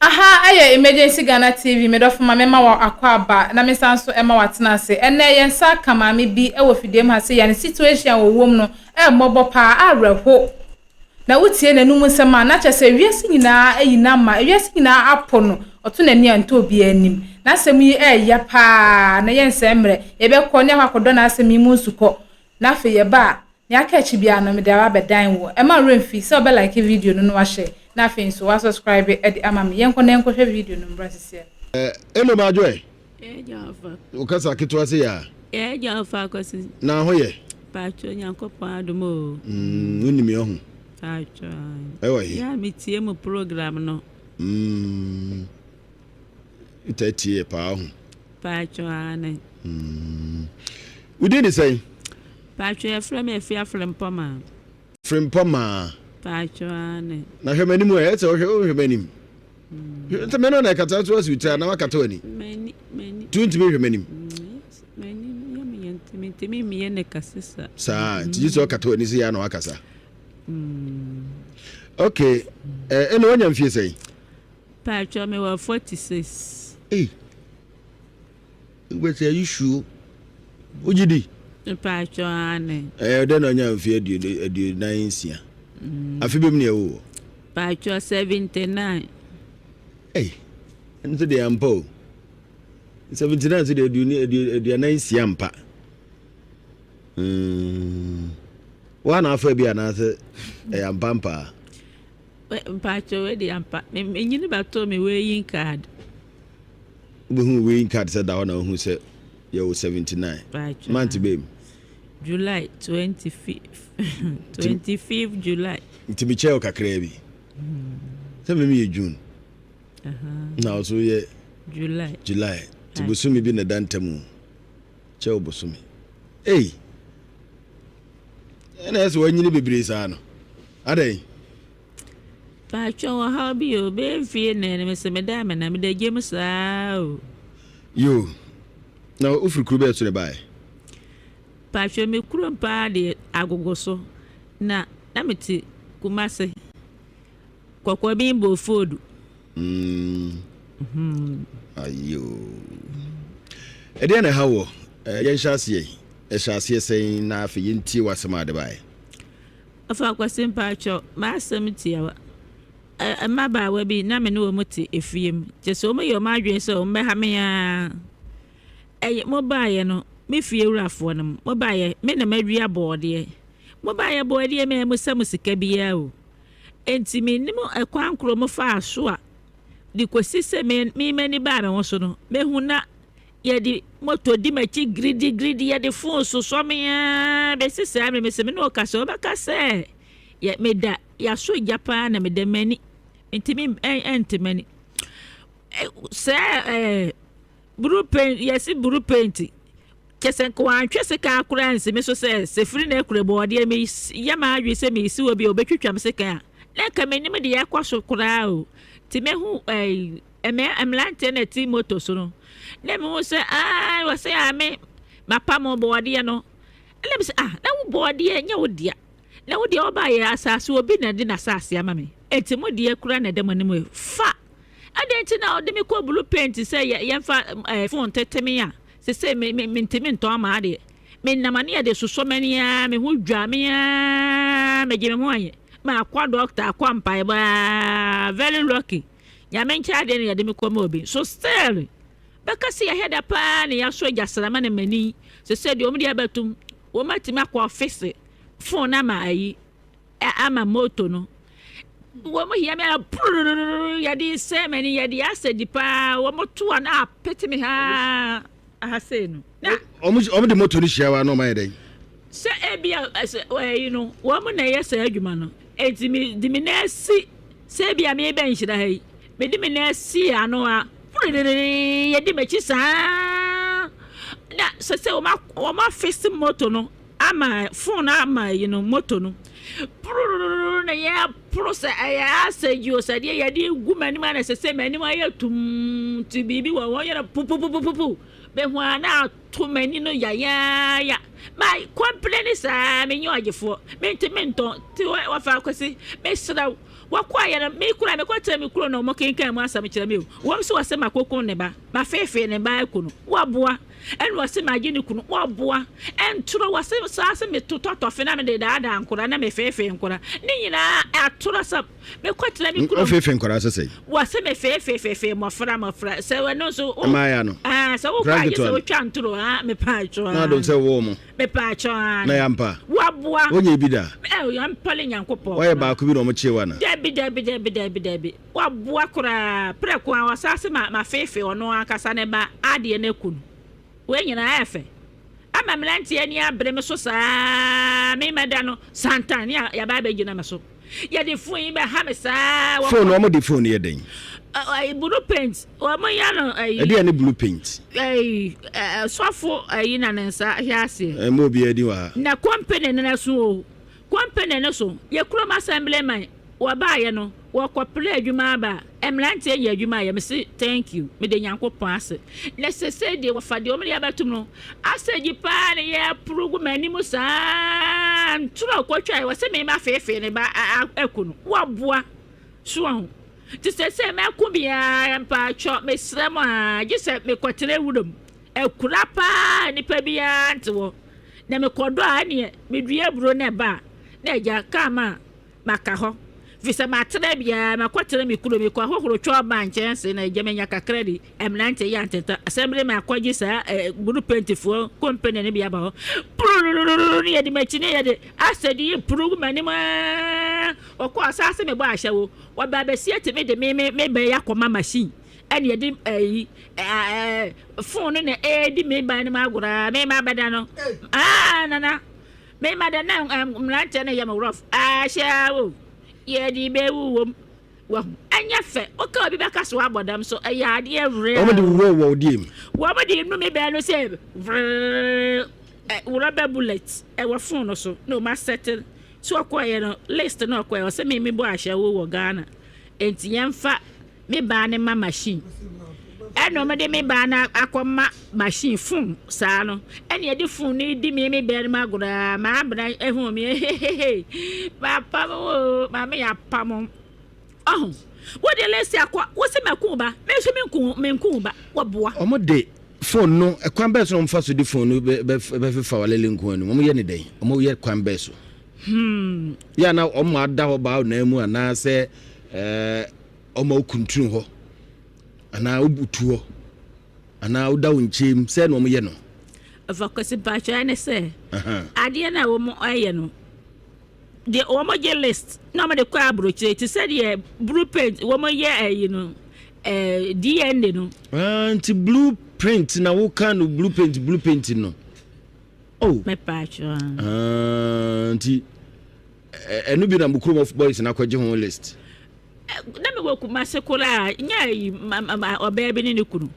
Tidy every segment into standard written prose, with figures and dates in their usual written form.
Aha, emergency Ghana TV made of my mema wa akwaba na me sanso ema watena se ene yensa kama me bi e wo fidem ha se ya ne situation wo wom no e mobo pa areho na wotie nanum nsema na chese wiase nyina eyina ma wiase nyina apo no oto na ni anto obi anim na asem yi ya pa na yensa emre ye be ko ne akodo na asem yi mu nsuko na afi ye ba ne aka chi bia no me da ba bedan wo e ma remfi se obe like video no no wa share na fin so wa subscribe e di amami yenko na enko hwe video no mbra sese eno ma joy Jafa. o kasa kitwa se ya Jafa kwasi. na ho ye Pacho nyankopon adomo. Unimi ho Pacho. Ewa ye. Ya mitie mu program no. Itatie pa ho. Pacho ane. Udi ni say? Pacho e frem e fia frempoma. Frempoma. Pacho ane. Na hwemani mu e te o hwemani. Nta me no na kata to asuta na wakata wani. Meni. Tunti me hwemani. Meni ya mi mi ne kasisa. Sa, ti so kata wani si ya na wakasa. Okay. Eno wanya mfie say? Pacho me wa 46. Are you sure? Ujidi? Pacho ane. Den onya mfie adu 9 afibem ne wo. Pacho 79. Nso de ampo. 79 so de adu 9 ampa. Wana afa bia na se ampampa. Pacho we de ampa. Me nyini ba to me weighing card. Who weighing card said that one who said you 79. Month babe. July 25th July. It be cheo kakra bi. Say me June. Now so ye July. To busumi bi na dantamu. Cheo busumi. And as when you be brisa no. Ade. Pacho how be you be fie na me se me da me na me da gem saa o. Yo. Now ufri kru be to the buy. Pacho me kru mpa de agogo so na me ti kumase. Kokwa bi mbo fodu. Ayo. Ede na hawo. Yen hyase hyase sen na afi yinti wasema de buy. Afa kwase Pacho ma asem tiawa. Maba we bi na me no muti efiem je so me yo ma adwen so me ha me ya mobile no me fie wurafo no mobile me na madua board mobile board me musam sika bia o enti me nim ekwankro mo fa aso a di kwesi se me mani ba me wo so no me hu na ye di moto di machi gridi ye di phone so me ya be sise me se me no ka so ba ka se ye me da ya so Japan na me de mani intimi entimani say blue paint yes blue paint kesen ko antwe se ka akura nse me so se free na ekure board me ya ma adwe se me si obi obetwitwa me se kan na ka me nim de ya kwaso kura o ti me hu emlante na ti moto so no na me hu se wa se ame mapa mo board ye no na me se na wo board ye nya wo dia na wo de oba ye asase obi na de na asase ama me enti mo de akura na de mo nim fa adenti na ode me ko blue paint say ye fa phone teteme ya se me ntimi nto ma ade me namane ya de soso mani ya me hu dwa me ya me gime ho anye ma akwa doctor akwa mpai ba very lucky ya me ncha de ne ya de me ko ma obi so still because ya head pa ne ya so jasrama na mani se de omo de abatum wo matimi akwa office phone na ma ayi ama moto no wo mo hiya me ya di se mani ya di asedi pa wo mo to na peti me ha say no na omo de moto ni hia no ma yedai se ebia you know wo mo na yesa adwuma no enti mi di mi na si se ebia me ben hira hai me di mi na si ano a ye di me chi sa na se wo ma face moto no ama phone ama you know moto no na ya process ya say you said ya di gumani ma na se mani ma ya tum ti bibi wo ya pu be ho na to mani no ya my complain is me nyo agefo me ntimento ti wa fa kwesi me sra wakwa na me kura me kwata me kuro no mo kenkan mu asam kire me wo so wase makoko ne ba ma fefe ne ba ku no waboa en wase magi ne ku no waboa en turo wase saase me tototo fe na me de da nkura na me fefe nkura ne nyina aturo sam me kwata me kuro fefe nkura sese wase me fefe mo fra se we no so maya no se wo kwa je se wo twa nturo me pa cho na do se wo mo me pa cho na yampa waboa wonye bi da yampale nyankopɔ waye ba ku bi no mo chewa na Debi. Waboa kura preko a wasase ma fefe ono akasa ne ba ade ne kunu. We nyina efe. Ama mlanti ani abre me so saa me meda no santan ya ba begina me so. Ya de fun yi be ha me saa. Phone o mo de phone ye den. Blue paint. O mo ya no e de ani blue paint. Sofo yi na nensa hiase. Mo bi edi wa. Na company na so o. Company no so. Ye krom assemblyman. Wabaye no wakopre adwuma ba emlante ye adwuma ye me say thank you me de nyankopon ase na se de wafade o me ya batum no asaji pa ne ye progu mani mu sa nturo kwatwa we se me ma fefe ne ba akunu waboa so ho ti se me ku bia mpa cho me srem a gise me kotere wudom ekura pa ni pa bia ntewo na me kodo a ne me dua buro ne ba na ja kama maka ho visa matre bia makwatere me kuro me kwa hohoro twa ba nchense na gemenya kakra di emlante ya ntenta assembly me akwaji sa group pentifo company ne bia ba ho ni edi machine yede asedi improve mani ma okwa asase me ba ahyawo wa ba be sie teme de me be yakoma machine ene yedi phone ne edi me ba ne magura me ma bada no nana me ma da na mlante ne ya ma rough ahyawo yedi be wo anya fe o ka obi beka so abodam so ya de evre o mo de wo diem wo mo de no me be no se rubber bullet wo phone no so no ma settle so akoye no list no akoye o se me bo ahya wo Ghana enti yemfa me ba ne ma machine eno me de me ba na akoma machine phone sa no ene de phone ni di me be ma gura ma abra ehu me papa mo ma me ya pam what the less akwa wo se meku ba me so menku ba wo boa o mo de phone no ekwan be so mfa so di phone no be fa walele nku anu mo ye ne den o mo ye kwan be so ya na o mo ada ho ba na mu ana se o mo kuntun ho ana obutuo ana oda wonchem se no mo ye no avakasi bacha ne se ade na wo mo aye no de wo mo je list no mo de kwa abroche ti se de blueprint wo mo ye you know DNA no anti blueprint na wo kan blueprint no oh me pacho anti enu bi na mukuru of boys na kwaje ho list na me wo kuma sekula nya oba bi ne kunu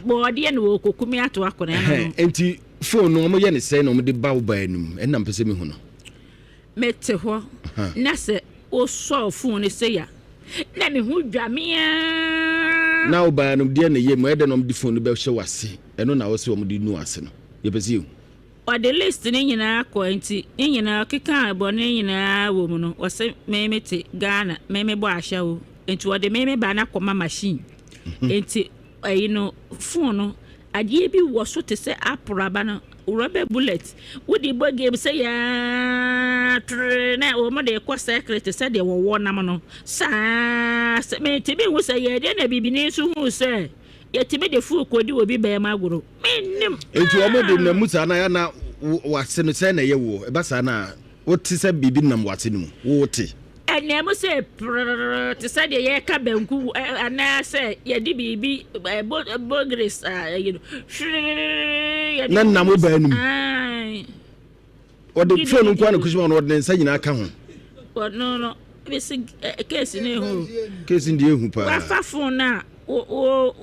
bo de ne wo kokumi ato akona no anti phone no mo ye ne se no mo de ba wo ba enum en na mpese me hu no mete ho na se o so phone se ya na me hu dwamea na oba no de na ye mo e de no de phone be hye wase eno na wo se wo mo de nu ase no ye pese you o de list ni nyina ko enti nyina keka abo ni nyina wo mu no wo se memete Ghana meme bo ahya wo enti wo de meme ba na koma machine enti no phone no ade bi wo so te se apraba no rubber bullet wodi bo game say ya na o mo de ko secret say de wo nam no sa me te bi wo say ya de na bibini so hu say ya te be de fu ko di obi ba ma goro menim enti o mo de na musa na ya na wase no say na ye wo e ba sa na wo ti say bibi nam wase no wo ti ene mo say te say de ye ka banku ana say ya di bibi bogris you know na na mo ba anum o de phone nko na kusuma no de nsa nyina ka ho no bisi case ni hu case ndi ehu pa wa fa phone na o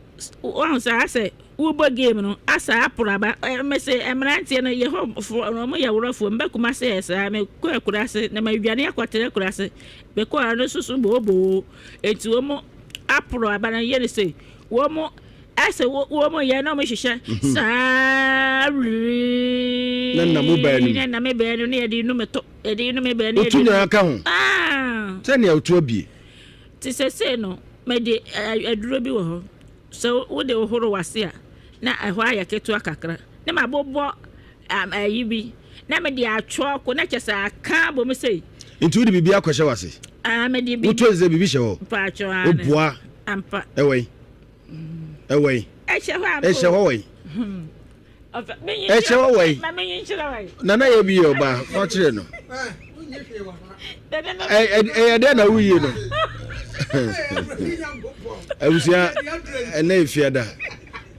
sa say wo bo game no asa apraba me say emrantie na ye ho no mo ya worofo mbe kuma say sa me ko akurase na ma dwane akwatere akurase be ko ano susu bobo enti wo mo apraba na ye ne say wo mo ase wo mo ye na mo hihye sa na mo ba ni na me be no ne de no me to de no me be ne de o tunya ka ho se ne o tu abi Ti say no me de aduro bi wo ho. So wo de ohoro wase a na ehwa ayaketu akakra. Na mabobo ayi bi na me de atwo ko na kyesa aka bo me sei. Ntu de bibia kwehye wase. Me de bi. Wo to ze bibi hye ho. Pa atwo O boa. Ampa. Ewei. Ehye ho ampa. Ehye ho wei. Ehye ho wei. Ma yin chira wei. Nana ye bi yo ba, no kire no. De na wuye no. Awusia ene fiada.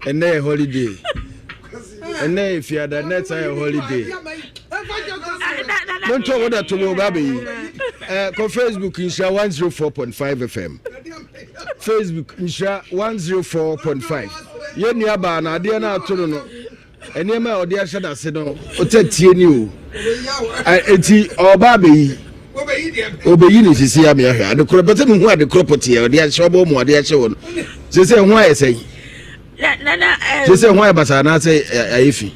Ene holiday. Ene fiada next holiday. Don't talk about that tomorrow, baby. Go Facebook Nhyira 104.5 FM. Facebook Nhyira 104.5. Ye ni aba na ade na atoro no. Ene ma ode a hyada se no. O tatie ni o. Enti oba be obeyi ni sisi ya me ahwe. Ade kro bete me hu ade kro potie ode a hye obo mu ade a hye won. Se hu ayesai. Na se hu ayebasa na se ayefi.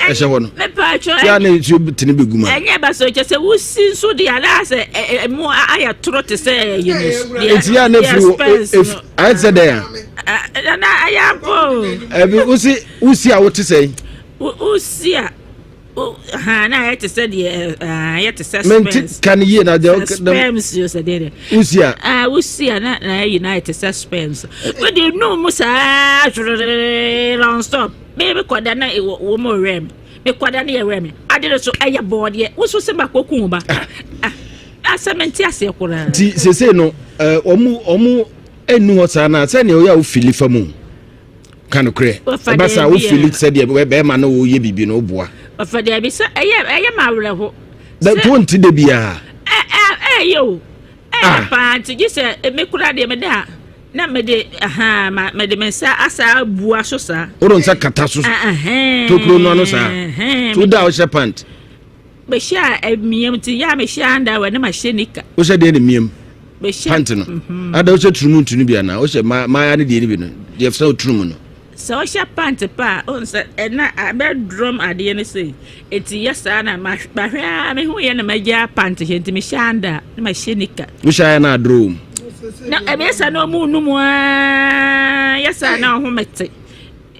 Ehye wono me pa cho ya na tu tini beguma enye ba so che se wusi so de ala se mu aya trot se yunus enti ya na if I said there na aya po ebi usi a wote sei usi a ha na ya te se de ya te se suspense kan ye na de suspense you said there usi a na united suspense we dey no musa long stop baby kwada na wo mo rem me kwada na ye rem ade so eye board ye wo so se makokun ba asementi ase kura ti sese no omu enu hota na se ne o ya wo fili famu kan kre ba sa wo fili se de be ma na wo ye bibi no boa ofade bi se eye ma wre ho da tonti de bia yo pa ti gi se me kura de me da na me de me de mensa asa bua so sa oro nsa kata so to kro no no sa to da o shepant be sha emiem ti ya me sha anda we na ma shenika o she de ne miem be sha pant no ada o she turumu ntunu bia na o she ma ya ne de ne bi no de fa o turumu no so o sha pant pa on sa na be drum ade ne sei eti yesa na ma hwa me hu ye na ma ja pant he enti me sha anda na ma shenika o sha ya na drum na ebesa no mu numu yesa na ho mete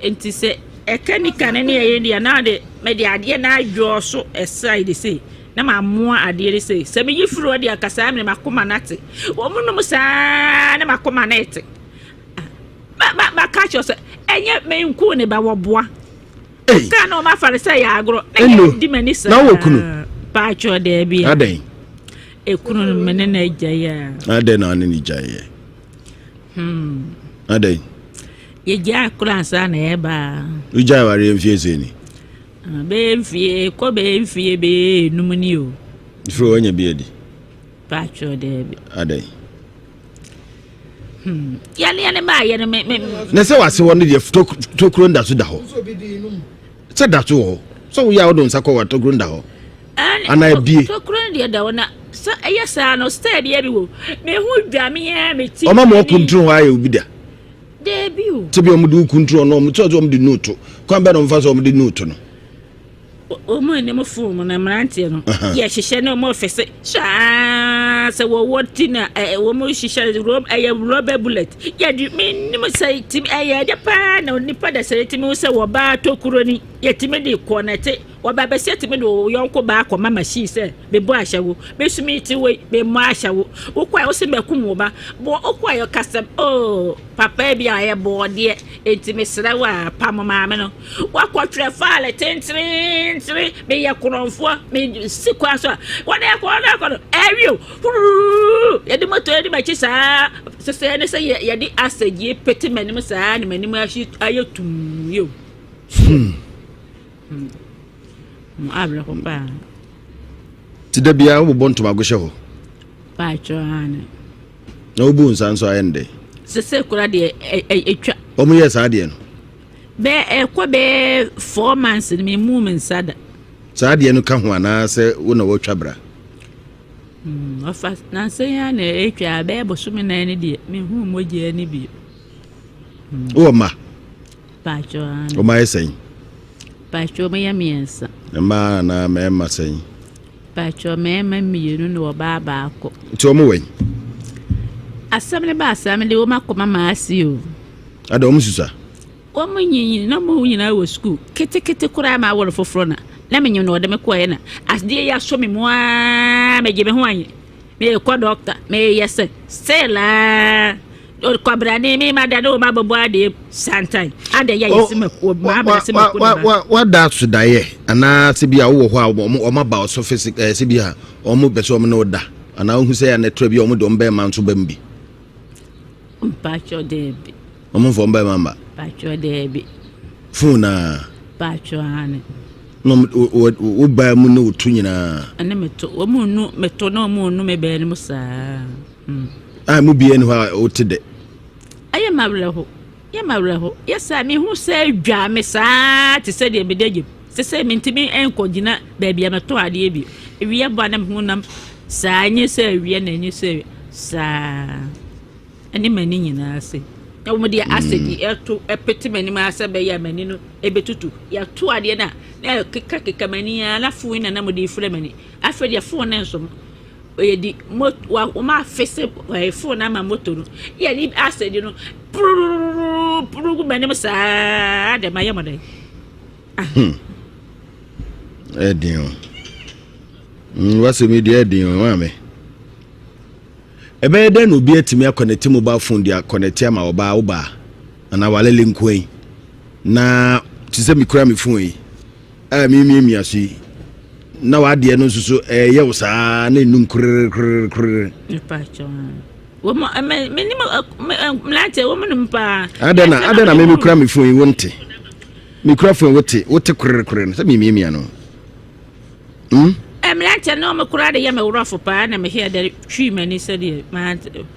enti se ekanika ne ne ye dia na de me de ade na adwo so eside se na ma moa ade re se se me yifuro de akasa me makoma nate wo mu numu sa na makoma nate ba catch us enye me nku ne ba wo boa ka na o ma fare se ya agro na di mani sa na wo kunu pa cho de bia adan ekunu mene na ejaya adan na ne ejaya adan ye ja kransa na eba ujai ware mfie se ni be mfie ko be mfie be numuni o ifro wanya bi edi pacho de adan yale ba ye me na se wase won de to kro nda so da ho se da so ho so ya odon sakọ wa to kro nda ho ana bie to kro nda da wona so eyesa no steady e bi wo me hu dwame ye me ti o ma mo kontrol ha ye obi da debut to be o mu du kontrol no mo to o mu di note kwan be no mfa so o mu di note no o mo ne mo fu mo na mrantie no ye hihye no mo fese sha se wo woti na wo mo hihye rob rubber bullet ye di me mo sai tim de pa na nipa da sere tim wo se wo ba tokuro ni ye tim de konete wo ba be se tim de yonko ba akoma machine se be bo ahyawo be sumi ti we be mo ahyawo wo kwa wo se be kum wo ba bo wo kwa yo kasam papa bi aye bo de entime sere wa pa mo ma me no wa kwa tre faale tentrin me ya kronfo me sikwa so wona ya kono awio ya di moto ya di machi sa se ne se ya di asagie peti manim sa ne manim ayetum yo abra ko pa ti da bia wo bonto magoshe ho pa choane na obu nsanso ayende se kura de etwa o mu yes ade no be ko be 4 months me movement sada saade no ka ho ana se wo na wo twabra ofa na se ya na etwa be bo so me na ni de me hu moje ni bi o ma pa choane o ma esen pa cho me ya miensa ma na me ma sen pa cho me ma mienu no ba ba ko ti o mu wen Assembly ba assembly wo makoma maasi o. Ada omususa. Wo munyi na mo nyina wo school. Kete kura ma wo foforo na menyo no de mekoye na. Asde ya so me mo a meje me ho anyi. Me ko doctor, me yes say la o Obra ni me ma da no ma bobo ade santan. Ade ya yes me ko ma ba se me ko na. What that should die ana se bia wo ho a o ma ba so physical se bia o mo beso mo no da. Ana hu say na tra bia o mo do mbe man so bambi. Pacho debi. Omo fo mba mamba. Pacho debi. Funa. Pacho ane. No wo ba mu no tu nyina. Ane meto. Wo mu nu meto na mu nu me be ni musa. Ah mu bie ni ha o tede. Aye mawreho. Ye mawreho. Yesa me hu se dwa me sa te se de be degem. Se me ntimi enkogina ba bia meto ade bi. Ewiye ba na hu nam sa anye se ewiye na anye se sa ani mani nyina ase ya wo de asedi eto epeti mani ma ase be ya mani no ebetutu ya to ade na keka mani ya la fu na mo de fure mani afedi fu na nso oye di wa ma fese fu na ma motoru ya ni asedi no puru mani mo sa de ma ya mo dai Edin wase me de edin wa me ebe de no bi atimi connect mobile phone dia connect ama oba ana walele nkwen na tise mi kura mi phone yi mi asi na wa de no susu ye wo saa na num krrrr pacho wo mo me ni mlante wo mo numpa adena me kura mi phone yi wonte mi kura phone wote krrrr se mi ano Emlante no me kura de ya me rough pa na me here de twi mani se de ma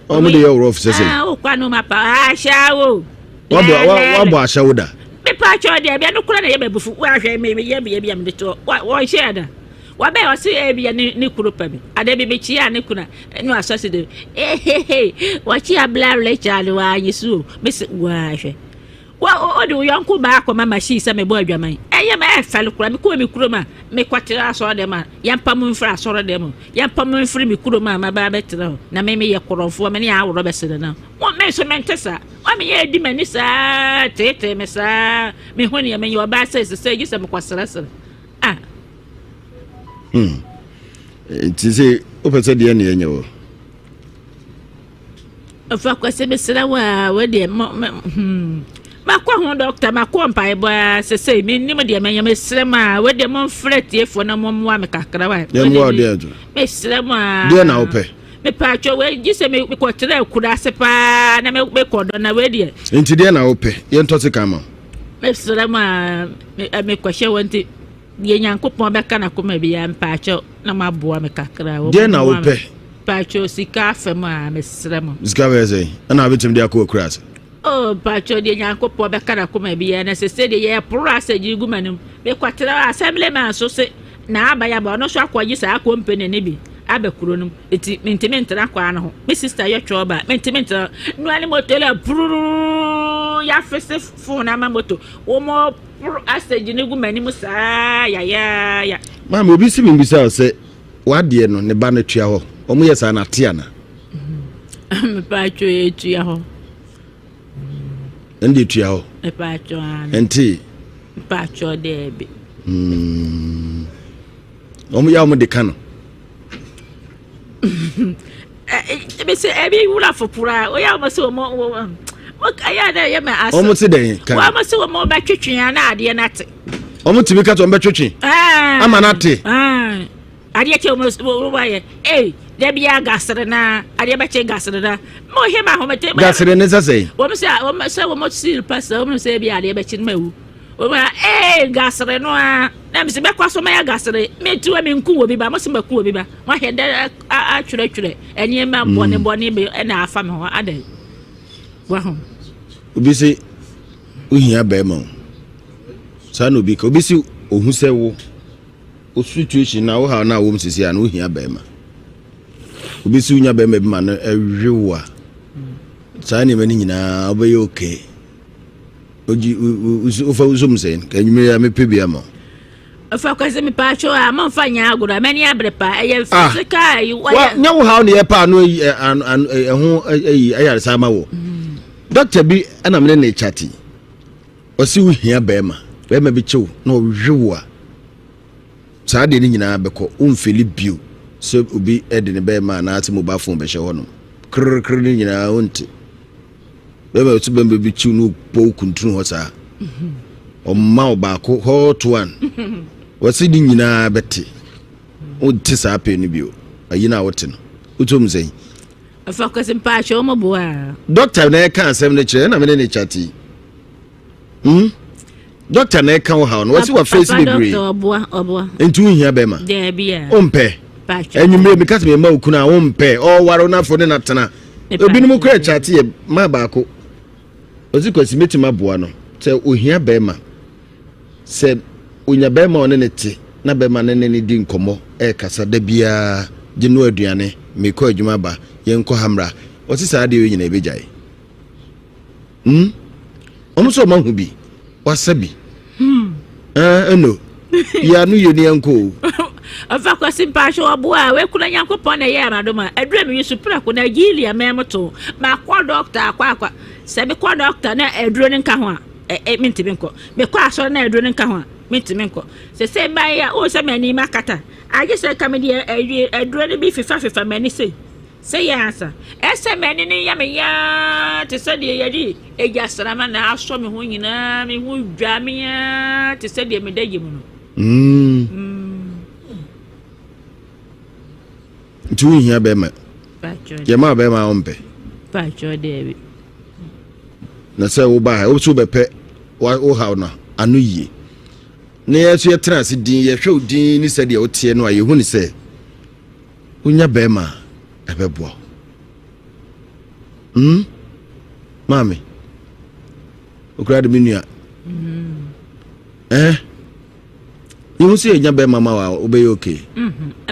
o me de ya rough se o kwa no ma pa shawo wa bo ashawo da me pa cho de bia no kura na ye bebufu wa hwe me ye bia me de to wa share da wa be o se e bia ni kuro pa mi ade bi chi ya ni kuna no asase de wa chi abla le chale wa yesu me se wa hwe wa o de yonko ba akwa mama shi se me bo adwaman eye me efel kura me ko me kuro ma me kwatira so de ma yampa mu mfra so de mo yampa mu mfri me kuro ma ba betira na me ye korofo me ne aworo be se de na mo me so mentesa wa me ye di mani sa tete me sa me honi ya me yo ba se se me kwasara sere ti se o pese de ne enye wo fa kwase me sera wa de makwa ho doctor makwa mpa ebo sese mi nim de me srema we de mon freti efo na mo wa me kakra wa me srema de na ope me pa cho we gise me ko tere kura se pa na me kodo na we de enti de na ope ye ntose kama me srema me ko hye wonti ye nyankopon be kana ko ma bi ya mpa cho na maboa me kakra wo de na ope pa cho sika fema me srema sika be say na betim de akọ kras oh pacho de nyankopon be kana kuma bia na se de ye prasa jigu manum be kwatira assembly man so se na abaya ba no so akwaji sa akompene ne bi abekuro num eti mentimentra kwa no ho me sister ye choba mentimentra no ani motela pruru ya fese phone ama moto wo mo asage ne gu manim sa ya mama obi si mi bisa se wade no ne ba na tua ho omo ye sa na tia na me pacho ye tua ho ndi tua ho e pacho an enti pacho debe omo ya omo de kano be se ebi wura fopura o ya omo se omo o kaya da ye ma aso omo se den kan wa omo se omo ba twetwe na ade na te omo timi ka to mbe twetwe ama na te ade ke omo wa ye debi ya gasere na ade ba che gasere na mo he ma ho mete gasere ne sase omo se omo sil pasa omo se bi ade ba chi ma wu omo gasere no na mi se be kwaso ma ya gasere me tuwa me nku wo bi ba mo se ba ku wo bi ba mo he da a twere eni ma bone be na afa me ho ade wa ho obi se ohia ba ma sa no bi ka obi se ohun se wo o situation na wo ha na wo msisi ya na ohia ba ma obi se unya ba ma bi ma na ewewa sa ni mani nyina obaye okay oji ufa uzum sen ka nyime ya mepe bia ma Afa kwase me pa cho a man fa nya agoro mani abrepa e physical you wa nya wo how ne pa no ho ayare sama wo doctor bi ana me ne chati osi wo hia bema bi chew na ohwewo a saa de ni nyina beko umfeli bio so obi ede ne bema na ati mobile phone be hye ho no krr ni nyina wonte bema otu bema bi chew no po kuntru ho saa omma obako hot one wasi di nyina bete o ti saa pe ni bio ayi na wote no utom sei afa kwase mpa cho mo bo a doctor na kan asem ne kire na me ne chati doctor na kan wo ha no wasi wa face degree doctor obua entu hia be ma de bia ompe enyumre mi kase me ma okuna ompe o waro na fo ne natana obinim kura chati e ma baako ozi kwasi metima boa no se ohia be ma se unya bema one nete na bema ne di nkomo kasa da bia ginu aduane meko adwuma ba yenko hamra woti saa de nyina ebejai omuso ma hu bi wasabi eno ya nu yoni enko afa kwasi mpasho aboa we kuna Nyankopon na ye aradoma adura mi yusu pra ko na gilia memoto ma kwa doctor akwa se be kwa doctor na aduro ne nka ho a minti benko be kwa so na aduro ne nka ho a minti menko se ba ya o se mani makata aje se kamedi aduro ne bi fifa mani se ya asa ese mani ne ya me ya te se de ya di eja sarama na aso me ho nyina me hu dwa me ya te se de me daje mu no tu hia be ma jema be ma ompe pacho de na se wo ba wo so be pe wo ha na anu yi ne yesu ye trans din ye hwe din ni se de o tie no aye hu ni se unya be ma ebebo mami okra de minua you see nya be mama wa obey okay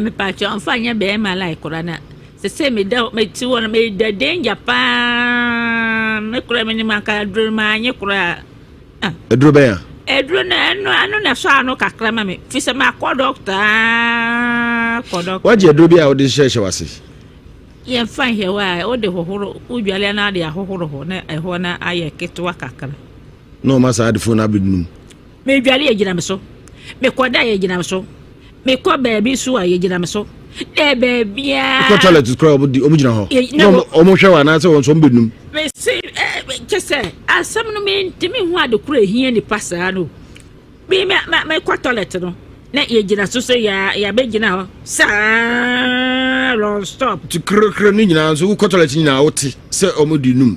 me pacho anfa nya be ma like korana se me da me ti wona me da danger pa me kura me ni maka dru ma nya kura edru be ya edru na anu na so anu kakra ma me fi se ma ko doctor waje edru bi a odi hye wase ye fa he wa o de hohoro udwale na de ahohoro ho na eho na aye ketwa kakra no masa adifo na bidnum me dwale ye gina me so me koda ye gina me so me ko baby so ye gina me so de baby a ko toilet scrub omu gina ho no omu hwe wa na se won so mbednum me se kese asam no me ntimi hu ade kura hia ni pasa no me ko toilet no na ye gina so se ya be gina ho sa long stop ti kre ni nyina so ko toilet nyina wote se omu dinum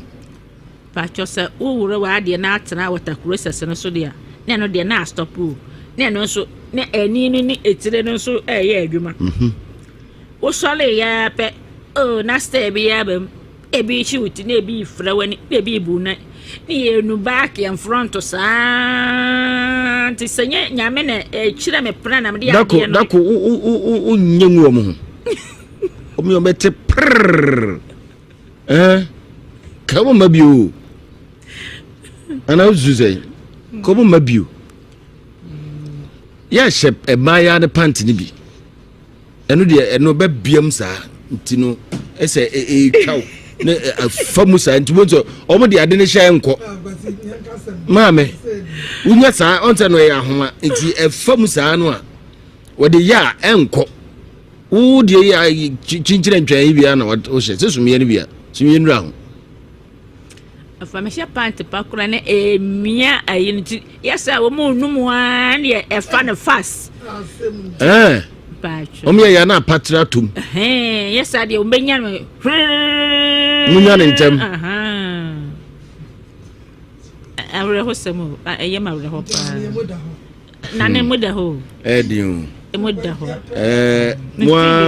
pa cho se wo wura wa ade na atena water process no so dia na no de na stop o na no so na ani ni etire no so ye adwuma wo sole ya pe o na stay bi ya bam e bi chi wuti na bi fra wani e bi bu na ni enu back in front to sa ti senye nyame na chira me pra na me dia no dako o nyenwu mo o mi o mete prr kamo mabio ana uzuzai kamo mabio ya shep maya ne pant ni bi eno de eno ba biam sa ntino ese twaw ne famu sa ntimo so o mo de ade ne hye enko maame unya sa onte no ya homa nti famu sa no a wo de ya enko wo de ya chinchire ntwan bia na wo hye sesumie ne bia sumie nura ho afamesha pant pakura ne emia ayinti yesa wo mu numu an ye efa ne fast pacho omi ya na patra tum yesa de ombenya no munya ne ntem awre ho semo aye ma awre ho pa na ne muda ho ediu muda ho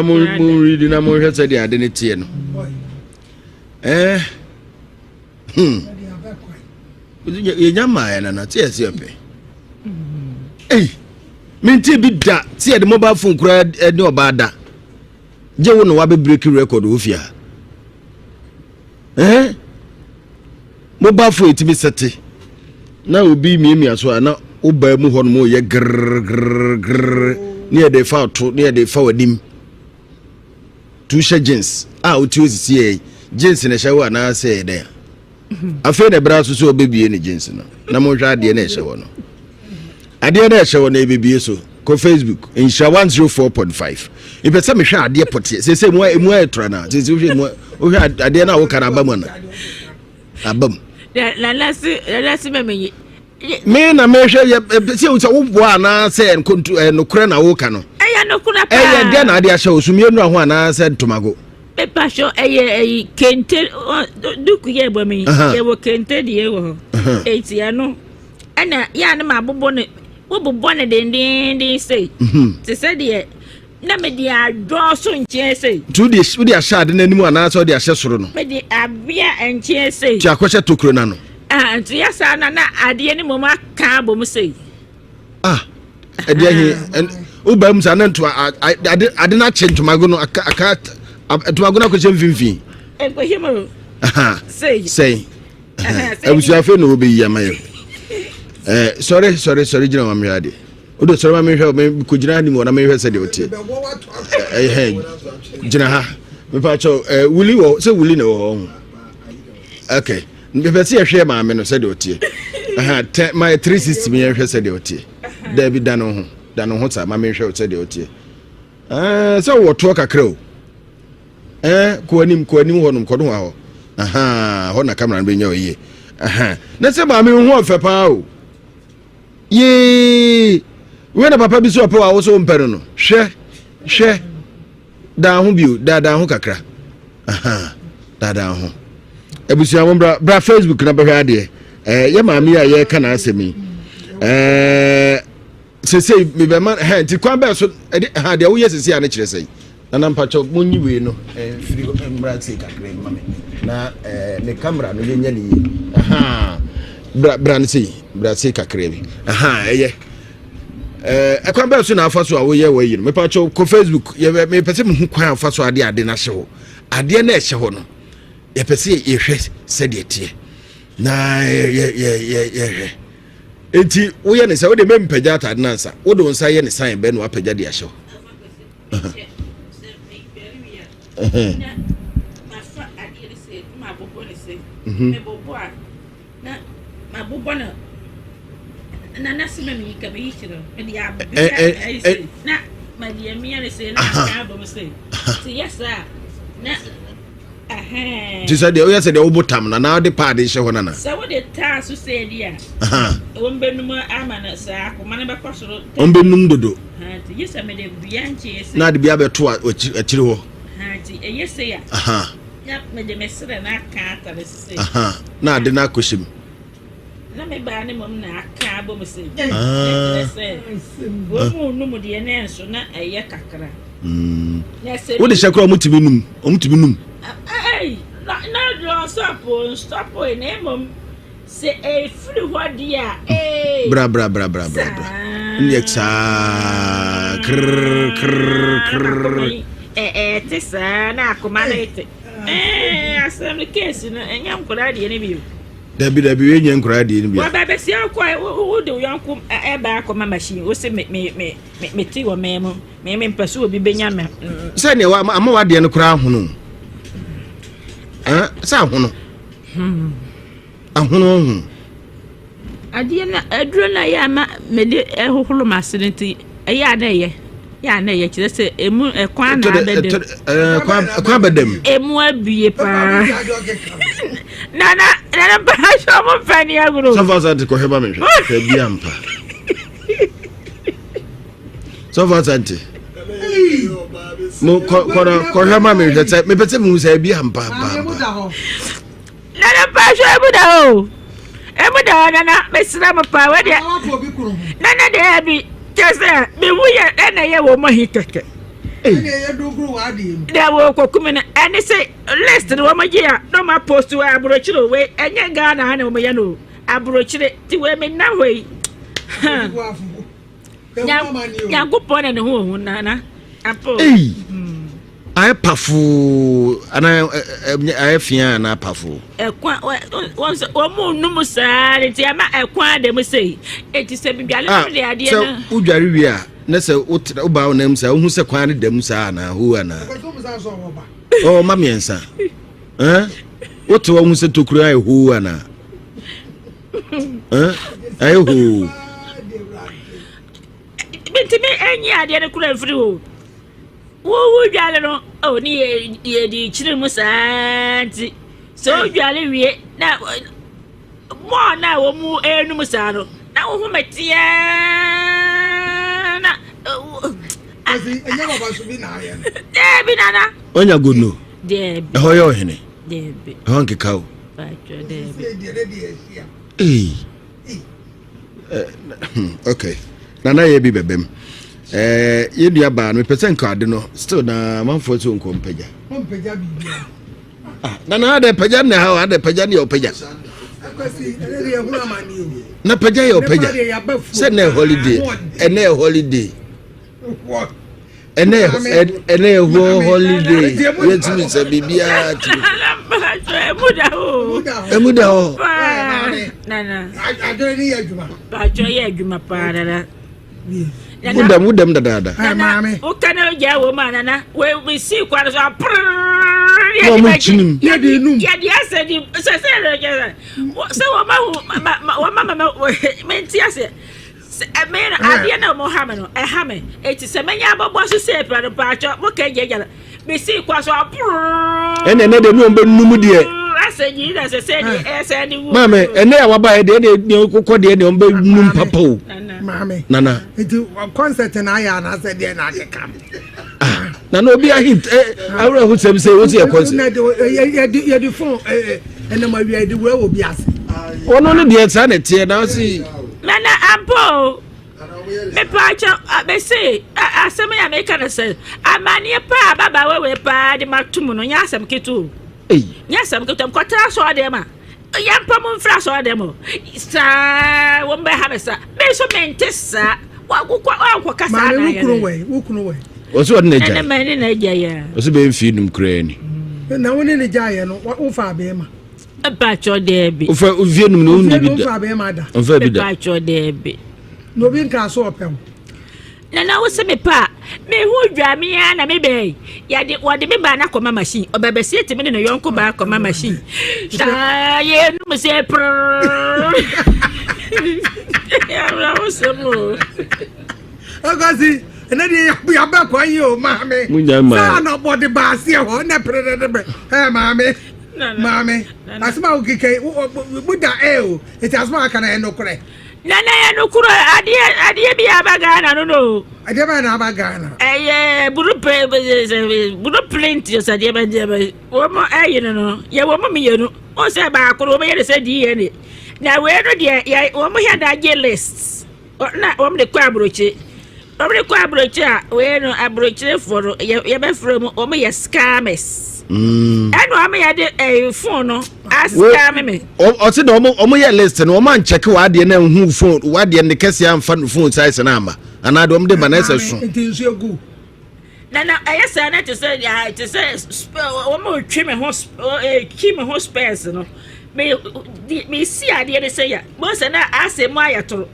mo read na mo hwese de ade ne tie no ye nyama ya na tie se ope minti bi da tie de mobile phone kura ne obada je wo no wa be break record ofia mobile phone itimi sete na obi miemia so na Oba mu hɔ no mo yɛ grrr near the foul to near the forward dim. Two jeans. Uti osisi jeans in a shower na say there. Afei na bra so baby any jeans no. Na mo hwa de na shower no. Ade na shower na baby so. Ko Facebook Nhyira 104.5. Ipese me hwa ade pote. Se mu etra na. Se wo hwa ade na wo kana ba mu na. Abam. La lasi me Me na me hwe se wo bo ana se nkontu no kura na wo ka no. Eya no kura pa. Eya de na ade ahye wo sumie nu ho ana se ntomago. Pepa sho eye kente duku ye bo me ye wo kente de ye wo. Etia no. Ana ya na mabobo ne wo bobo ne den sei. Se se de na me de adwo so nche sei. Tu de wo de ahye ade na nimu ana se wo de ahye soro no. Me de abia nche sei. Ti akwahye tokuro na no. Nti ya sa na ade ne moma ka bo mu sei. Ade ahi uba mu sa na nto ade na che ntomago no aka ntomago na ko che mfimfi. Ko himo. Sei. Abusu afa no obe yi amayo. Sorry jina ma mhwade. Odo sorry ma mhwe me ko jina ni mo na mhwe se de otie. Jina ha. Me pa cho wuli wo se wuli na wo. Okay. Mbepesi ehwe ma me no se de otie. My 360 me ehwe se de otie. Da bi dano ho ta ma me ehwe se de otie. So wo to kakra o. Ko anim ho no ko do ho. Ho na camera no be nya oye. Na se ma me ho fe pa o. Ye we na papa bi so pa wo so mpere no. Hwe da ho bio da ho kakra. Da ho. Ebusia mo bra Facebook na behwa de ye maami ya ye kana asemi sese me be man ti kwan be so de wo ye sese ya ne kire sei na mpacho munyi we no firi mbra se kakre mame na ne camera no nya ni bra ne sei bra se kakre bi eye kwan be so na afa so a wo ye wo yi no me pacho ko Facebook ye me pese me hu kwan afa so ade na hye ho ade na hye ho no ye pese ye hwe se de tie na ye enti wo ye ne se wo de mempagya atade na nsa wo de nsa ye ne san be no apagya de ahye na nasima mi ka be yishiro me dia na ma dia mi ale se na ka bo se yes na ti said the oya said the obotam na de pad hye ho na so we de ta so say dia wonbenum ama na sa akoma na be kosoro wonbenum dodo ti yes me de bianche ese na de bia beto akiri ho ti yes ya ya me de mesre na ka ta de se na de na koshim na me ba ne mom na aka bo me se wo mu no mu de na enso na eye kakra wo de shakra omutimi num na stop ne mom se free what dia bra nyexa tesa na akoma na ite asem case no enyam kora de ne bi dabi we nyen kora de ne bi wa ba be se akwa wo de yanko e ba akoma machine wo se me ti wo memo me mpaso obi benya me se ne wa ama wa de ne kora hono sa hono ahono adie na aduro na ya ma me de ehoholo masinti ya na ye kire se emu kwan na bedem kwan bedem emu abie pa na ba sho mo fani agro so far santi ko heba me hwe bia ampa so far santi mo ko hema me hwe me pete mu sa bia ampa na ba sho emu da na mesra mo pa we de na de abi kese me wuye na ye wo mo hiteke ye dogro wa de da wo kokume na ene se list no mo je ya no ma post wa abrochire we enye ga na na mo ye no abrochire ti we me na hoi ya go pon na ho na apo I pafu ana I fia na pafu. Ekwa once omo numu sa nti ama ekwa dem sei. Eti se bidwale no de ade na. So udware wi a na se uba onam sa hu se kwan ne dem sa na hu ana. Oh mamiensa. Woto hu se tokuru ai hu ana. Ai hu. Binti me enyi ade ne kura mfiri ho. Wo dwale no o ni ye di chire mu santi so dwale wie na mo na wo mu enu mu sa no na wo hu metia na asi enya baba so bi na aye debi nana Onya gono debi ho yo hene debi ho nkeka ba twa debi okay nana ye bi bebem ye dua ba no percent card no still na manfo so nko mpaja bibia nana ade paja na ha ade paja ne opaja akwasi ele ye huna mani o na paja ye opaja se na holiday ene holiday ene holiday yetimi se bibia ti emuda ho nana adore ni adwuma ba twa ye adwuma pa dada mudam dada mame o kana ja wo manana we see kwara so mo mo chinim ye de num ya dia se di se se wo mama menti ase me ade na mo ha me no e ha me eti se menya abobo so se pra pa cho mo ka je me see kwa so ene ne de no mbe num de ase ji na se di ese ni wo mame ene ya waba e de ne kokko de ne mbe num papa o mame nana iti concert na ya na se de na de kam nana obi a hit awra hu sem say what your concert ye di phone ene ma wi di we obi ase ono ne de sa na tie na si nana ampo me pa cha be say asem ya me kana say amani pa baba we pa de matum no nya asem ketu nya asem ketu am kwata so de ma ya pa mo mfra so de mo sa wo mbe ha be sa me so mentesa wa kasa na ya wukunu we oso ode na ja ene mani na ja ya oso be mfi num kra ni na woni ne ja ye no wo fa be ma pa cho de bi o fa vie num no ni bi da fa be ma da o fa bi da pa cho de bi no bi nka so opem na wo se me pa me hu dwa me ya na me be ya de wo de me ba na koma machine obebesi etimi ne yonko ba koma machine ta ye no me se pro ya ra wo se mo agasi ene de ya ba kwa yi o mame munya ma sa no body ba se ho na prede de be mame mame asma o kike buda o it asma kana enokure nana ya no kuro ade bi abaga na no ade ba na abaga na buru plenty so ade ba je wo mo no ye wo mo me ye no o se ba akoro me ye se di ye ni na we no de ya wo mo ya da je list na wo mo de kwa abroche a we no abroche for ye be from wo mo ye scammers eno am ya de phone no scam me o se no omo ye list no man check wa de na hu phone wa de ne kese amfa no phone size na ama ana de de banese so ntinsu egu na ayesa na to say ya to say wo mo twi me ho space no me si ade de say ya bo se na asemu ayatoro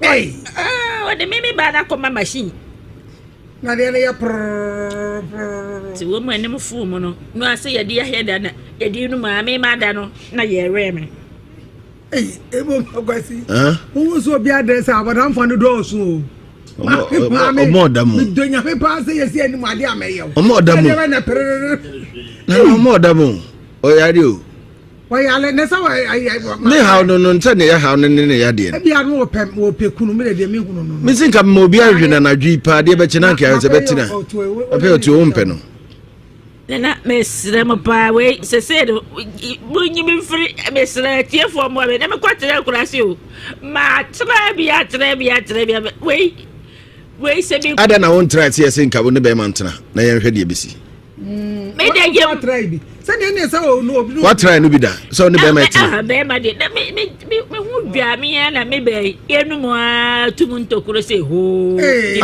o de me ba na koma machine na de ya ti wo mo enem fu mo no no ase ye de ya he da na ye de nu ma me ma da no na ye re me ebo magasi wo so bi address abodan fo no do so omo damu donya me pa se ye si ani ma de ameye omo damu na omo damu o yari o wa ya le ne sa wa me how no nta ne ya how ne ya de e bia no wo pekunu me de me hunu no me sinka mo bi ahwena na dwi pa de be china nka se betina ape otu o mpe no na mesre mo pa we se do bunyi mi free mesre tie fo mo be na me kwatere kurase o ma tra bia we se bi ada na won tra tie se nka wo ne be mantena na ye hwe de besi Me dey you try bi. Say dey say o no obi. What try no be that? So ne be meti. Be ma dey. Me hu dwa me ya na me be enu mo atumu ntokuro say ho. Be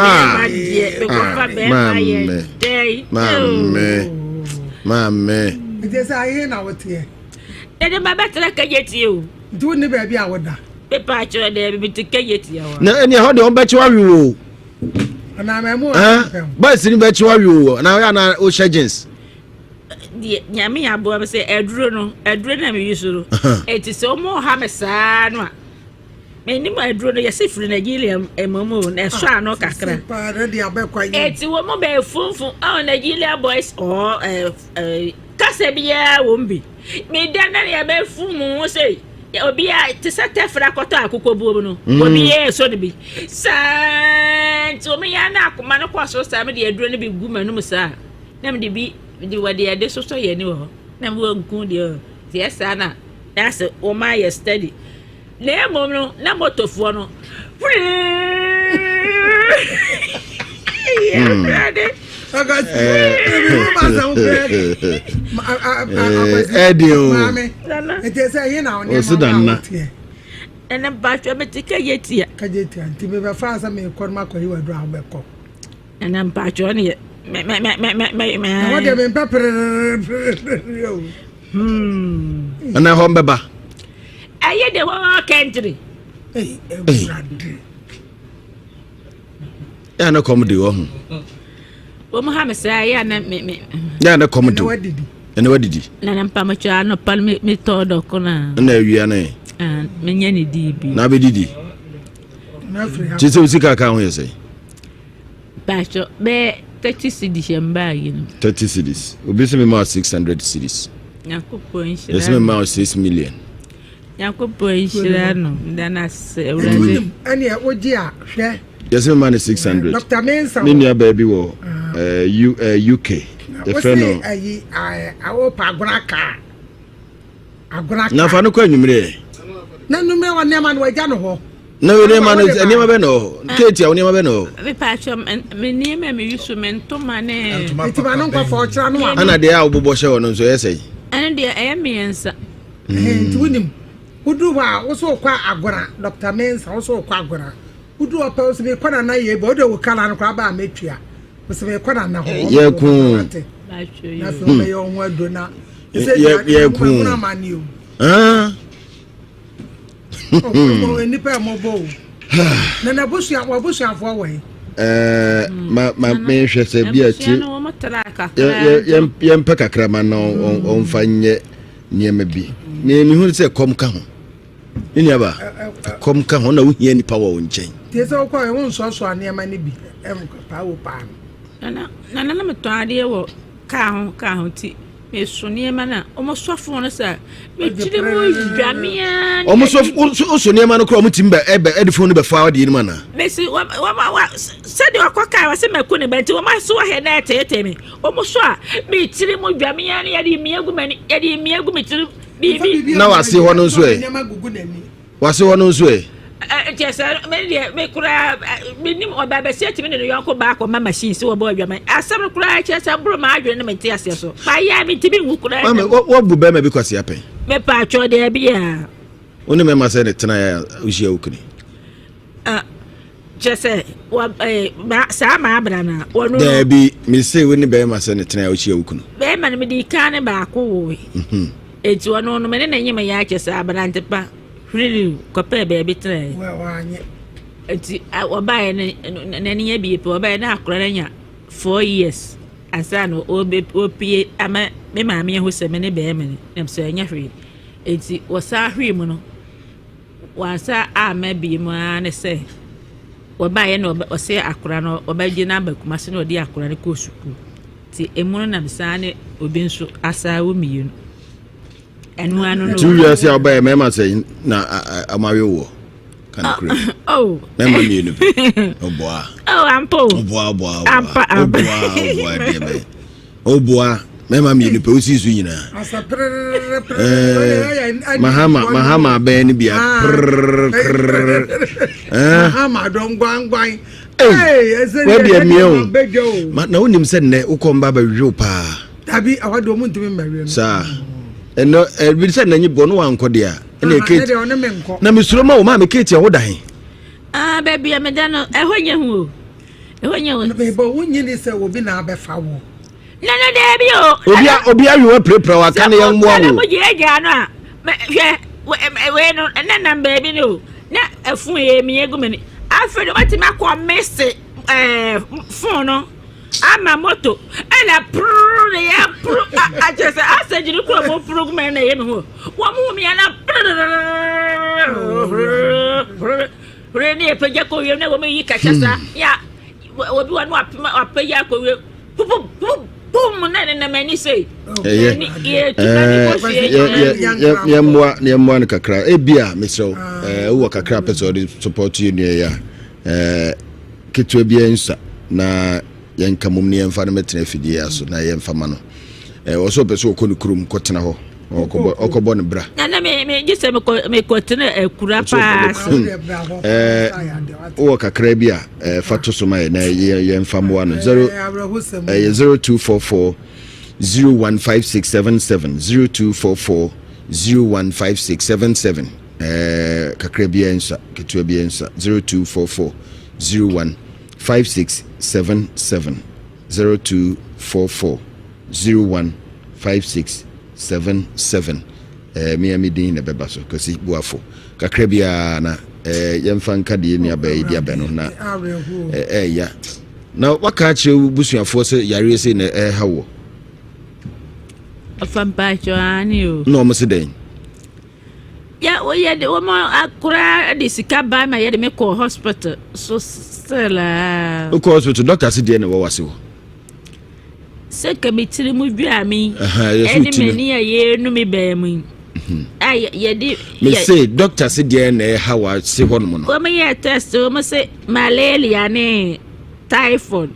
ko fa be ma ye. Dey. Mame. It say aye na what here. Dey ma betra ka yeti o. Do ne be bia woda. Be pa cho dey be tike yeti ya wa. Na eni ho de on be chiwa wi o. Na me mo. Ba sini be chiwa wi o. Na ya na o shagins. Nyame ya bo am say eduro na me yusuru. Eti se o mo ha me saa no a. Me ni mo eduro no yesi firi Nigeria emomo na so ano kakra. Pa ready abekwa yi. Eti wo mo be funfun Nigeria boys or kase bia wo mbi. Me dan na ya be fun mu say obi a ti sete fra kota akoko buo no. Obi e so de bi. Santi o me ya na akoma no kwa so sa me de eduro no bi gu manum sa. Na me de bi di wadi ade so ye ni wo na mo nku de ti esa na that's o ma ye steady le mo no na motofo no Ete say ye na oni ma. Ena ba twa metike yetia kajeti anti me be fa sa me ko ma ko yi wadro abeko. Ena ba twa ne me what dem pepper Ana ho mbeba aye de ho country ya na comedy wo ho o mo ha me say ya na me ya na comedy ene wadidi na mpa ma cha no pal me to do ko na awia na me nya ni di bi na be didi na free chi se usika ka ho yese ba cho be 30 cedis yamba you know 30 cedis obi se me ma 600 cedis Yakupo inshira yes me ma 6 million Yakupo inshira no ndana se urade ani oji a hwe yes me ma 600 Dr. Mensa ni nia baby wo UK the friend ayi awo pa aguraka na fa no kwa nwumre na numre wa nema no waja no ho na we ne ma no niema be no keti a niema be no me pa cho me niema me yusu me ntoma ne eti ba no kwa fo chira no ana de a obobbo hye wono nso yesai ana de miensa enti wunim udu ba wo so kwa agora Dr. Mensa wo so kwa agora udu opa wo se me kwa na ye bo de wo kala no kwa ba metua wo se me kwa na ho ye ku ba cho na so me yo ho ado na ye ku na mani o o ni pa mo bo na busu afọ we ma me hwe se bia ti ye mpa kakra ma no on fanye niema bi ne mi hu se kom ka ho ni aba kom ka ho na wo hia nipa wo nchen ti se ko e won so niema ni bi pa wo pa na me to ade wo ka ho ti me so niema na o mo sofo no sa me tiri mo dwamia o mo so niema no kro mo timba edifo no be fa ade ni mana me si wa se de akwaka wa se maku ne benti o ma so he na tete me o mo so a me tiri mo dwamia na yade miagu mani yade miagu me tiri bi na wase ho no nso wase ho no nso Jessa, me kura minim oba se timi ne yonko ba ko ma machine se wo ba adwaman asam kura Jessa bro ma adwene me ti ase so ba ya mi timi hu kura ma wo bu be ma bi kwase apen me pa cho de bia oni me ma se ne tena ya uhia ukuni Jessa wa sa ma abra na wono da bi me se woni be ma se ne tena ya uhia ukunu be ma ne me di kan ba ko wo eti wono no me ne nyima ya Jessa abrante pa really kope baby try wa anye enti obaye ne nya bi pe obaye na akora nya 4 years asa no opie ama me ma me ho se me ne be me nem so nya hwe enti wasa hwe mu no wasa ama bi mu an se obaye no ose akora no obaje na bakuma se no odi akora ne ko suku ti emu no nam sa ne obi nso asa wo miyunu enu anu no 2 years ya obaye me ma say na amawe wo kan kure oh me ma miyunu oboa ampo oboa de be oboa me ma miyunu pe osi su nyina mahama be ni bia mahama don we dia miyo na wonim se ne ukomba ba hwo pa dabi awade o muntimi mmawe sa eno bi se nanyi bo no wanko de a na Kate na misuro ma wo ma me Kate wo dan baby ameda no ehonye hu me bo wonyi ni se obi na abefa wo na debi o obi awi wa prepare wa kan yan mo wo mo je ja no a we no na baby no na afun ye mi egu me ni afedo wati makọ messe phone no ama moto ela pro ya pro a just asaji ni ko mo program na ye me ho wo mu mi ana re ni epeja ko ye na wo me yi kachasa ya obi wa no apeja ko we bum na mani say ye mo an kakra ebia meso wo kakra person dey support you ne ya ketu ebia nsa na yen kamum ne yen fa na metena fidie aso na yen fa ma no wo so person ko kurum ko tena ho okobo ne bra na me gise me ko tena kura pa wo kakra bia fa to so ma na yen fa mo no 0244 015677 0244 015677 kakra bia nsa ketu bia nsa 0244 015677 0244 015677 mi din na beba so kasi buafo kakra bia na yemfa nka de ni abai dia beno na ya na waka che busuafo se yare se na hawo afampa choani o no mo se den ya o ye de o mo akura de sika ba ma ye de me ko hospital so sela o ko hospital doctor se de na wo wase wo se kemitiri mu dua mi eni me ni ye nu mi ba mu ay ye di me say doctor se de na hawa se hono mo no o me ye test o mo se malaria ne typhoid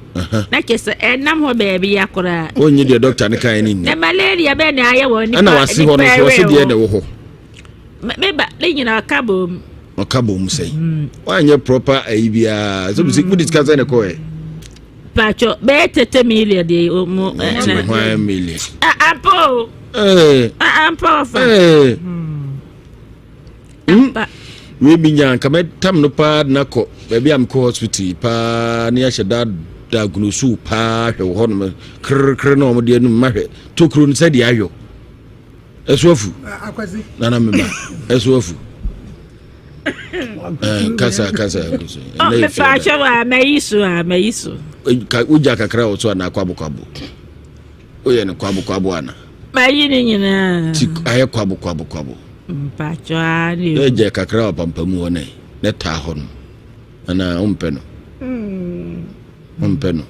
na kese enam ho baby yakora onyi de doctor ne kan ni na malaria be na aye wo ni ana wase hono so se de na wo ho meba le nyina kabo say wanye proper aibia so music we discuss na ko pacho be 30 million de mo 1 million ampo ampo fa we binya kama tam no pa na ko baby am ko hospital pa ni ya sheda diagnose pa hwe ho no kr no mo de no mahwe tokru no se de ayo esuafu akwazi nana mema esuafu kasa me pacho wa meiso ka uja kakra o so na kwabo oye ne kwabo ana mayi ni nyina ti aye kwabo pacho ani eje kakra o pampamu one ne ta ho no ana umpe no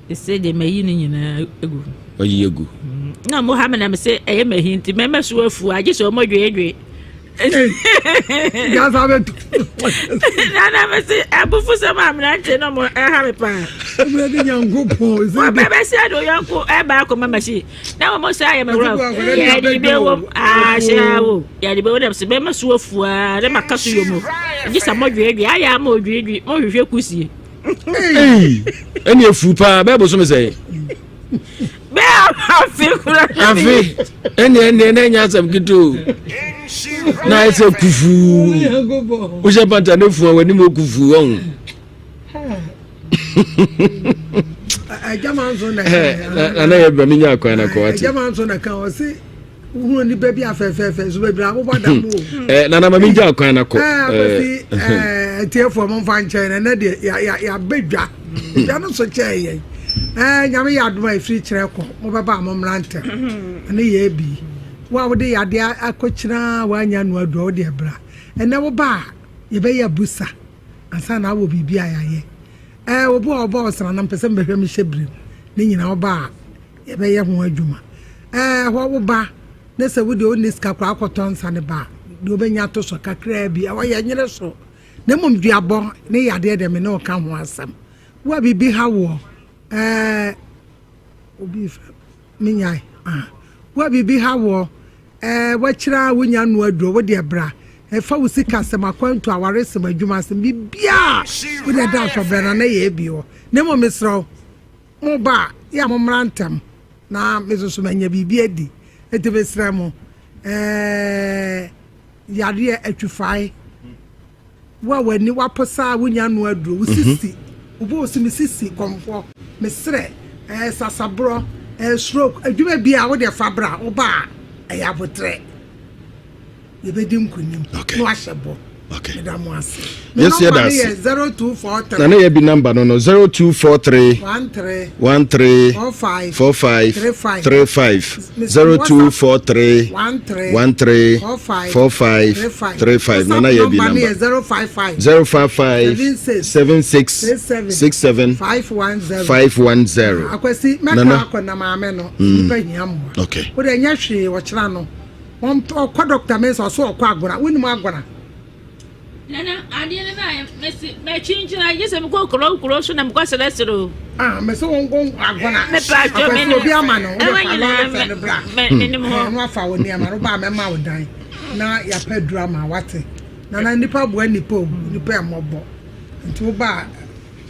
ese de mayi ni nyina egu oyi egu na Muhammad na me se eye mahinti me mesuafu age so mo dwedwe ya sabe na me se abufu se ma amrante no mo ha me pa me de nyangopo wa bebe se ado yanko e ba ko mama shi na mo se aye me ro ya di be wo shawo ya di be wo dem se be mesuafu a de makaso yomo age sa mo dwedwe aya ma odwedwe mo hwehwe kusie eni efu pa be bo so me say be afi eni na nya sam kitu na ese kufu o je panta ne fu awani mo kufu on jamanzo na na ye bra mi nya akwan na ko ati jamanzo na kan o si hu ni baby afefefe so baby abobo damu na ma mi nya akwan na ko tiefo mo fan chen na de ya bedwa ya no so cheye nyame ya adoma free kire ko mo baba mo mrante na ye bi wa wo de ya de akochira wa nya no adu wo de bra ene wo ba ye be ya busa ansa na wo bibi ayaye wo bo obo osra na mpese mbehwe mi hyebrem ni nyina wo ba ye be ye ho adwuma wo ba na se wo de oniska kwa akoton sa ne ba de obenya to so kakra bi wa ye nyere so na mom duabo ne ya de me no ka ho asam wa bibi ha wo obi minyai wa bibi ha wo wachira wonya no adu wo de bra fa usika sema kwantu aware sema adwuma sem bibia wo de da so bra na ye bi wo ne mo misro mo ba ya mo mrantem na mezo so manya bibi adi etebesra mo yare atwifai wa wani waposa wonya no aduro usisi ubo osimi sisi komfo mesre sasabro stroke adwuma bia wo de fabra wo ba ayabotre yebedim kunim no ahyebo okay yes that's 0243 na ye bi number no 0243 13 45 0243 13 45 35 na ye bi number 055 76 67 510 akwasi meka akona maame no nipa hiam okay wo de nya hwe wo kira no won ko doctor me so ko agora woni mu agora Nana, adiele na me chinchina yese mko kuro so na mko selesero. Me so won agona. Me pa cho me no bi ama no. Me ni mo. No afa woni ama ro ba me ma wo dan. Na ya pa drama wate. Nana nipa bo nipa o, nipa amobo. Nti wo ba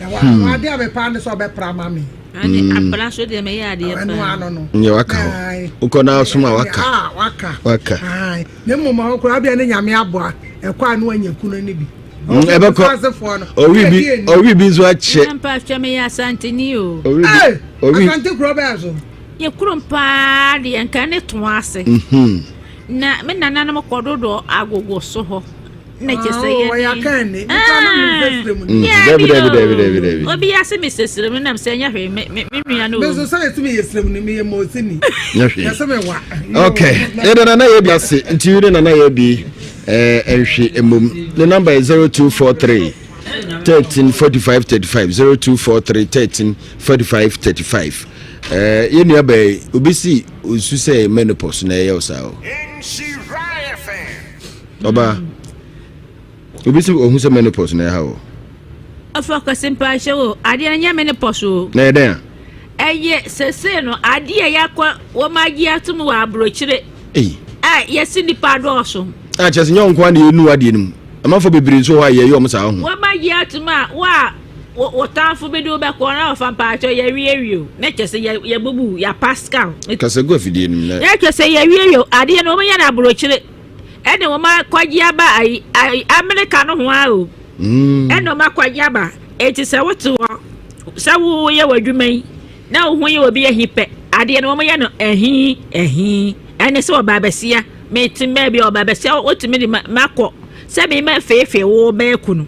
ya wa ade abe pa ne so be pra ma me. Ani abra so de me ya ade pa. Anu ano no. Nye waka. Uko na suma waka. Waka. Ai, ne mo ma ko abia ne nyame abo ekwa no anyakunu ni bi ebeko owi bi zo ache mpa twame ya santini o owi asante kuro ba zo ye kuro mpa de enka ne to ase na me nana no kododo agogo so ho na kese ye o ya kan ni nta na mu fesrem ni David obi ya se mesesrem na mse nya hwe me nua no bezo sa yesu me yesrem ni me ye motini ya se me wa okay ede na ye bi ase nti ure na ye bi enhwe emom the number is 0243 13 45 35 0243 13 45 35 ye nua bay obi si osu say menopause na ye osa o Nhyira FM oba obi si ohun say menopause na ya o afa ka simpa show ade na nya menopause o na eden sese no ade yakwa wo magi atum wa abrochire yesi nipa do so chese nyon kwa na enu ade nim amafo bebiri so ho aye yo msa ho wo magi atuma wo tanfo be do be ko na ofa pa cho ye wiewio na chese ye bubu ya pascal kase go afidie nim na ya chese ye wiewio ade no me ya na abrochire ene wo ma kwaji aba ai america no ho a o ene ma kwaji aba eti se wotu wo se wo ye wadwuman na wo ho ye obi ehipe ade no mo ye no ehi ene se oba besia meti mebi oba besia otimi di makọ se me ma fefe wo be kunu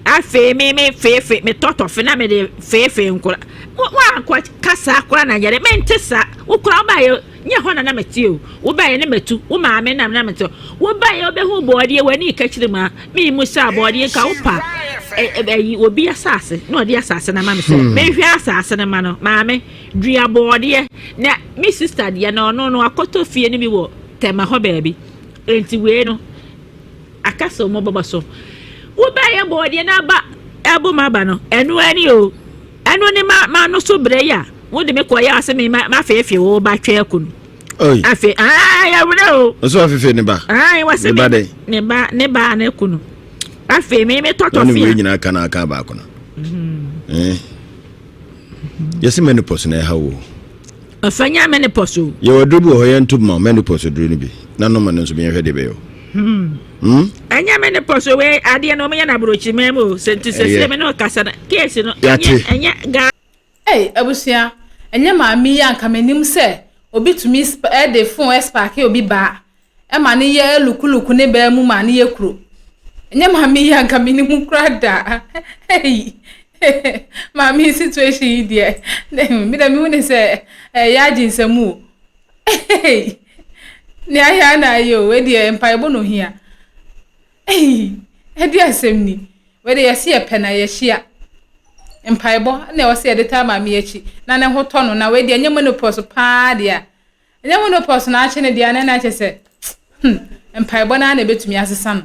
afe me fefe me totofe na me de fefe nkura wa kwa kasa akura na yere mentesa wo kura ba ye nye ho na meti o wo ba ye ne metu wo ma me na meti wo ba ye obe hu boode wani ka kire ma me mu sha boode ka wo pa obi asase na odi asase na ma me se me hwe asase na ma no ma me dua boode na me sister dia na no akoto fie ni mi wo tema ho baabi enti we no akaso mo baba so wo ba ye boode na ba ebo ma ba no enu ani o enu ni ma no so bre ya wo de me ko ya ase me ma fefe wo ba twa akunu oi afe ya wuro o so afefe ne ba wase ne ba na akunu afe me toto fia fia ni nyina kana aka ba akunu yesi menopause na ha wo afanya menopause ye wodubu ho ye ntuma menopause duru ni bi na no man nso bi hwe de be yo anya menopause we ade no me ya na brochi memo senti se me no kasa na case no anya ga abusia enya maami ya nka manim se obi tumi de phone spark obi ba e ma ne ye lukuluku ne ba mu ma ne ye kuro enya maami ya nka manim krada maami situation yi de mi da mi woni se ya jinsemu ni aya na yo we de empaibo no hia e di asemni we de yesi e pena ye hia empaibo na wo se de ta maami echi na ne ho to no na we de enya menopause pa dia enya menopause na ache ne dia na ache se empaibo na na betumi asesa no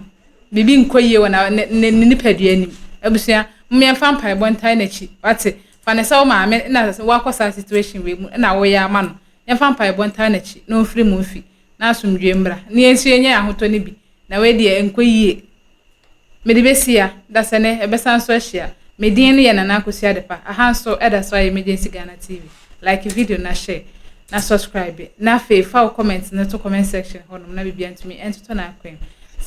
bibi nkoyie wona ne nipadua nim abusia mmia fa empaibo ntai na chi wate fa ne sawo maami na wa kosa situation we mu na wo ya ama no ya fa empaibo ntai na chi no firi mu fi na asumdwe mbra ne ensu enya ahoto ne bi na we de enkoyie me de besia da sene ebesan so ahia medin no ye nana akosia de pa ahanso eda so emergency Ghana TV like video na share na subscribe na fe fa comment na to comment section honom na bibia ntumi entoto na akwen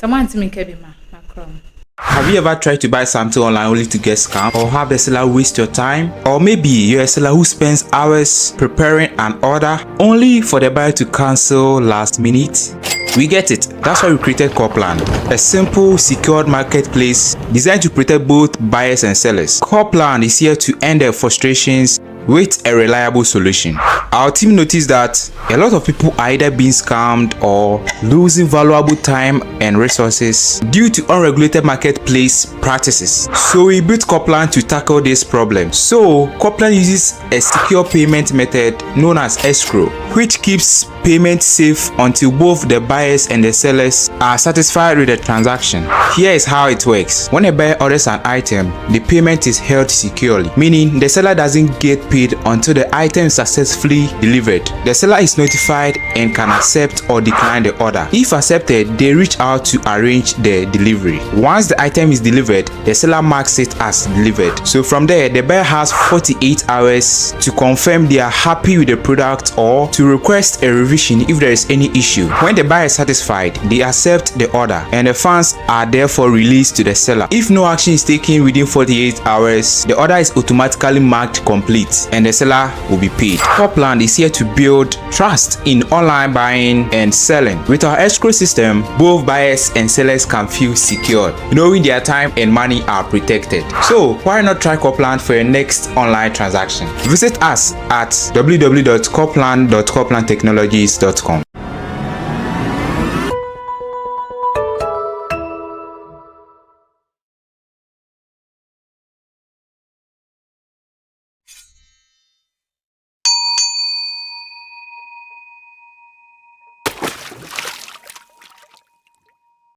someone ntumi nke bi ma krom. Have you ever tried to buy something online only to get scammed, or have the seller waste your time? Or maybe you're a seller who spends hours preparing an order only for the buyer to cancel last minute? We get it. That's why we created Copland, a simple, secured marketplace designed to protect both buyers and sellers. Copland is here to end their frustrations with a reliable solution. Our team noticed that a lot of people are either being scammed or losing valuable time and resources due to unregulated marketplace practices. So we built Copland to tackle this problem. So Copland uses a secure payment method known as escrow, which keeps payment safe until both the buyers and the sellers are satisfied with the transaction. Here is how it works. When a buyer orders an item, the payment is held securely, meaning the seller doesn't get paid until the item is successfully delivered. The seller is notified and can accept or decline the order. If accepted, they reach out to arrange the delivery. Once the item is delivered, the seller marks it as delivered. So from there, the buyer has 48 hours to confirm they are happy with the product or to request a revision if there is any issue. When the buyer is satisfied, they accept the order and the funds are therefore released to the seller. If no action is taken within 48 hours, the order is automatically marked complete and the seller will be paid. Copland is here to build trust in online buying and selling. With our escrow system, both buyers and sellers can feel secure, knowing their time and money are protected. So why not try Copland for your next online transaction? Visit us at www.copland.coplandtechnologies.com.